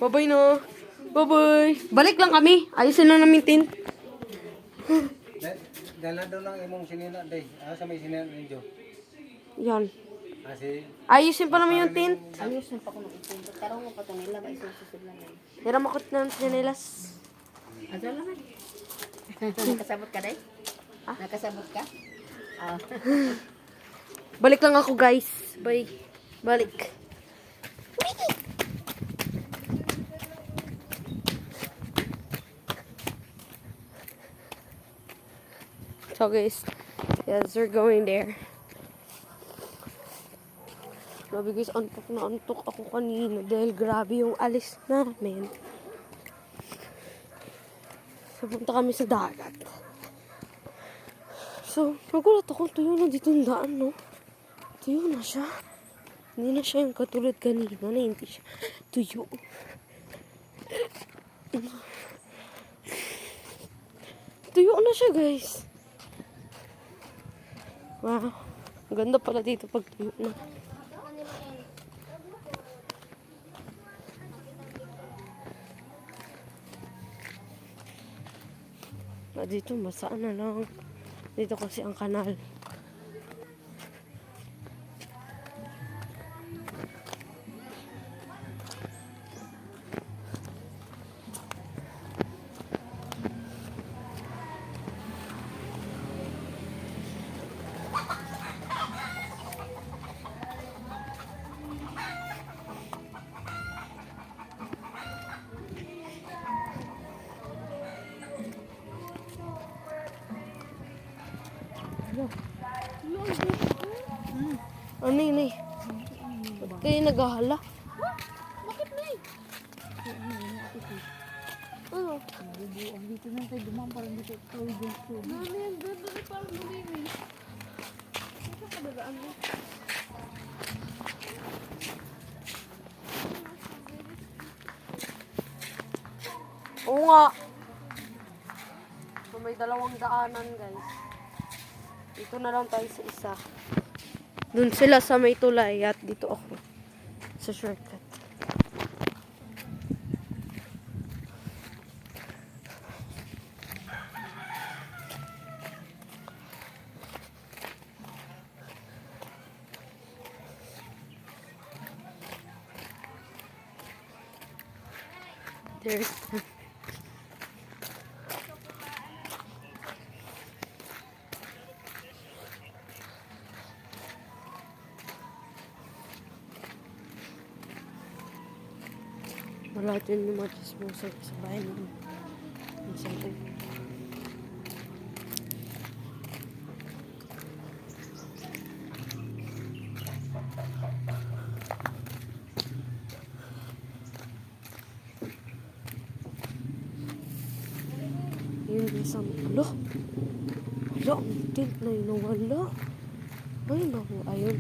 Bye-bye na. Bye-bye. Balik lang kami. Ayusin lang namin tin. Dala daw lang imong sinina day. Sa may sinina ninyo. Yan. Kasi Ayusin pa naman yung tint. Ayos na pa ko ng ipunto. Tarong mo pa ito nila. Ba isususod lang yan. Hiram ako ng chinelas. Adyan naman. Nakasabot ka, day? Nakasabot ka? Balik lang ako, guys. Bye. Balik. So guys, yes, we're going there. Grabe guys, antok na antok ako kanina dahil grabe yung alis namin. So, punta kami sa dagat. So, nagulat ako, tuyo na dito yung daan, no? Tuyo na siya. Hindi na siya yung katulad kanina na hindi siya tuyo. Tuyo na siya, guys. Wow. Ang ganda pala dito pag tuyo na. Dito, masaan na lang. Dito kasi ang kanal. Ano yun eh? Ba't kayo naghahala? Bakit na eh? Ano? Dito na tayo dumang parang dito. Mami, ang ganda na parang luminis. Saan ka dadaan mo? Oo nga. So, may dalawang daanan, guys. Dito na lang tayo sa isa. Doon sila sa may tulay at dito ako sa shortcut. There's wala din yung mga chismosa sa bahay namin. Minsan ko. Yun guys, ang alo. Alo, ang tent na yun nawala. Ay, naku, ayun.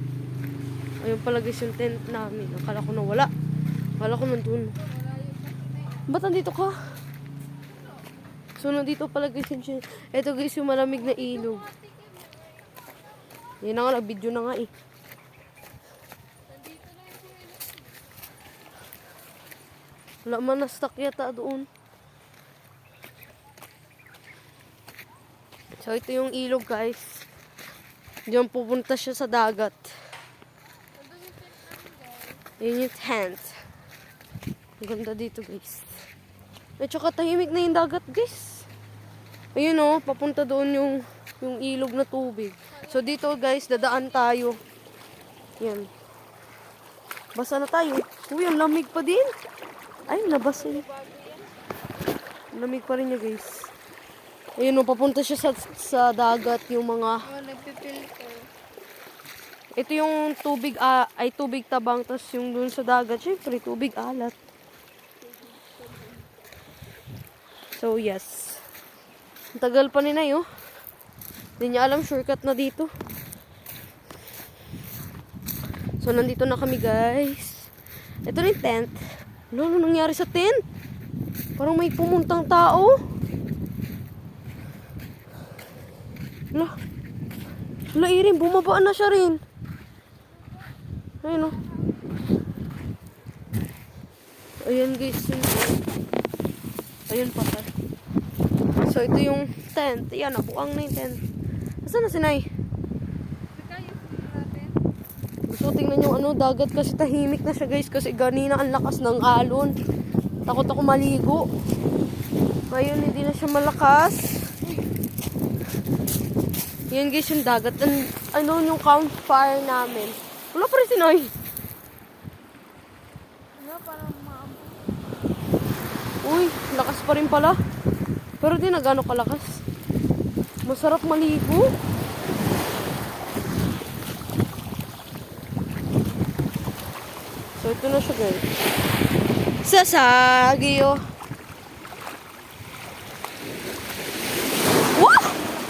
Ayun pala guys yung tent namin. Akala ko nawala. Akala ko nandun. Ba't nandito ka? So, nandito pala guys yung... Ito guys yung malamig na ilog. Yan na nga, nag-video na nga eh. Wala man na-stuck yata doon. So, ito yung ilog guys. Diyan pupunta siya sa dagat. Yun yung tent. Ang ganda dito guys. At saka tahimik na yung dagat guys. Ayun o, papunta doon yung ilog na tubig. So dito guys, dadaan tayo. Yan. Basa na tayo. Uy, ang lamig pa din. Ay, nabasa yun. Lamig pa rin niya guys. Ayun o, papunta siya sa dagat yung mga... Nagpipilter. Ito yung tubig, ay tubig tabang. Tapos yung doon sa dagat, syempre tubig alat. So, yes. Ang tagal pa ni Nay, oh. Hindi niya alam, shortcut na dito. So, nandito na kami, guys. Ito na yung tent. Ano nangyari sa tent? Parang may pumuntang tao. Hala, Irin, bumaba na siya rin. Ayun, oh. Ayan guys, yun. Ayun pa pa. So, ito yung tent. Ayan, nabuang na yung tent. Asan na si Nay? Gusto tingnan yung dagat kasi tahimik na siya guys. Kasi ganina ang lakas ng alon. Takot ako maligo. Ngayon, hindi na siya malakas. Yan guys, yung dagat. Yung campfire namin. Wala pa rin si Nay. Parang maampo. Uy, lakas pa rin pala. Pero di na gano'ng kalakas. Masarap maligo. So, ito na siya guys. Sasagyo. Wow!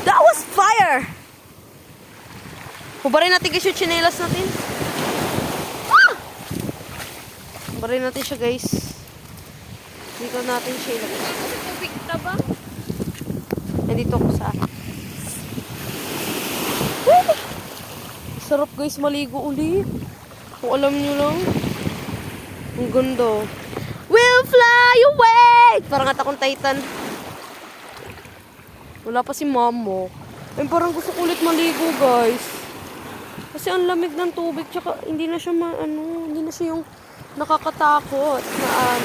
That was fire! Hubarin natin guys yung chinelas natin. Ah! Hubarin natin siya guys. Dito natin siya ilagay. Tubig na ba? Nandito ako sa Woo! Sarap guys maligo uli. Kung alam nyo lang. Ang ganda. We'll fly away! Parang atakong Titan. Wala pa si mamo. Ay, parang gusto ko ulit maligo guys. Kasi ang lamig ng tubig. Tsaka hindi na siya hindi na siya yung nakakatakot na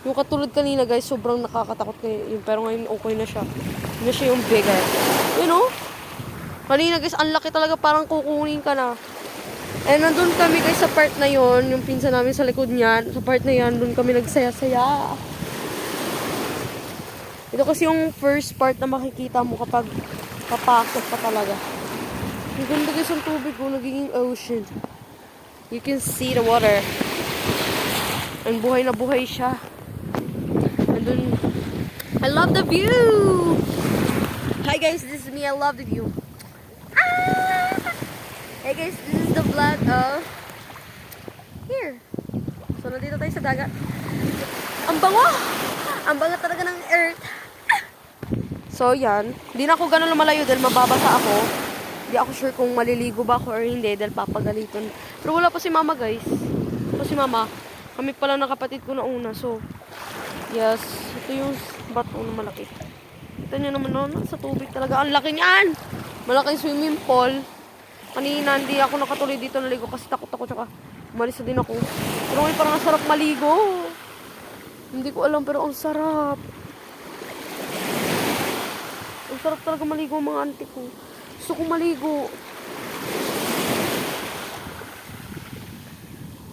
Yung katulad kanina guys, sobrang nakakatakot kayo. Pero ngayon okay na siya. Hindi na siya yung bigger. You know? Kanina guys, ang laki talaga, parang kukunin ka na. And nandun kami guys sa part na yon, yung pinsan namin sa likod niyan. Sa part na yan, dun kami nagsaya-saya. Ito kasi yung first part na makikita mo kapag papasok pa talaga. Ang ganda guys ang tubig ko, nagiging ocean. You can see the water. And buhay na buhay siya. Andun, I love the view! Hi guys, this is me. I love the view. Ah! Hey guys, this is the vlog of here. So, nandito tayo sa dagat. Ang bango! Ang bango talaga ng earth. So, yan. Hindi na ako ganun lumalayo dahil mababasa ako. Hindi ako sure kung maliligo ba ako or hindi dahil papagalitan. Pero wala pa si mama guys. Ito si mama. Kami pala ng kapatid ko na una. So, yes. Ito yung bato na malaki. Ito nyo naman sa tubig talaga. Ang laki niyan! Malaking swimming pool. Kanina hindi ako nakatuloy dito naligo kasi takot ako tsaka umalis na din ako. Pero ngayon parang ang sarap maligo. Hindi ko alam pero ang sarap. Ang sarap talaga maligo mga auntie ko. Gusto ko maligo.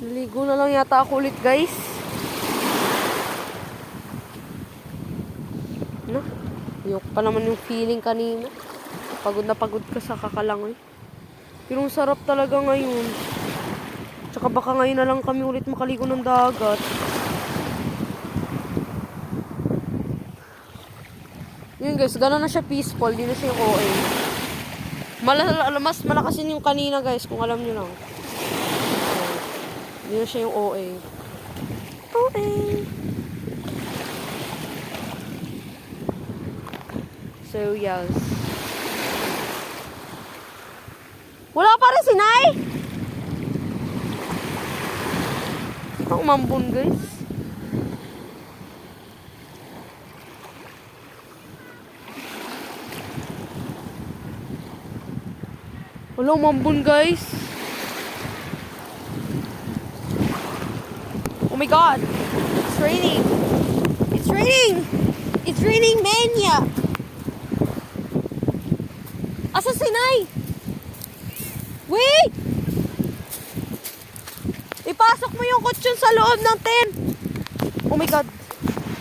Naligo na lang yata ako ulit guys. No? Ayoko pa naman yung feeling kanina. Pagod na pagod ka sa kakalangoy. Pero ang sarap talaga ngayon. Tsaka baka ngayon na lang kami ulit makaligo ng dagat. Yun guys, gano'n na siya peaceful. Di na siya yung OA. Mas malakas yun yung kanina guys, kung alam nyo lang. Di na siya yung OA. OA. So, yes. Wala pa rin si Nay! Ang umambon guys. Wala umambon guys. Oh my god. It's raining. It's raining! It's raining mania! Asa si Nay? Wait! Ipasok mo yung kutsyon sa loob ng tent. Oh my god.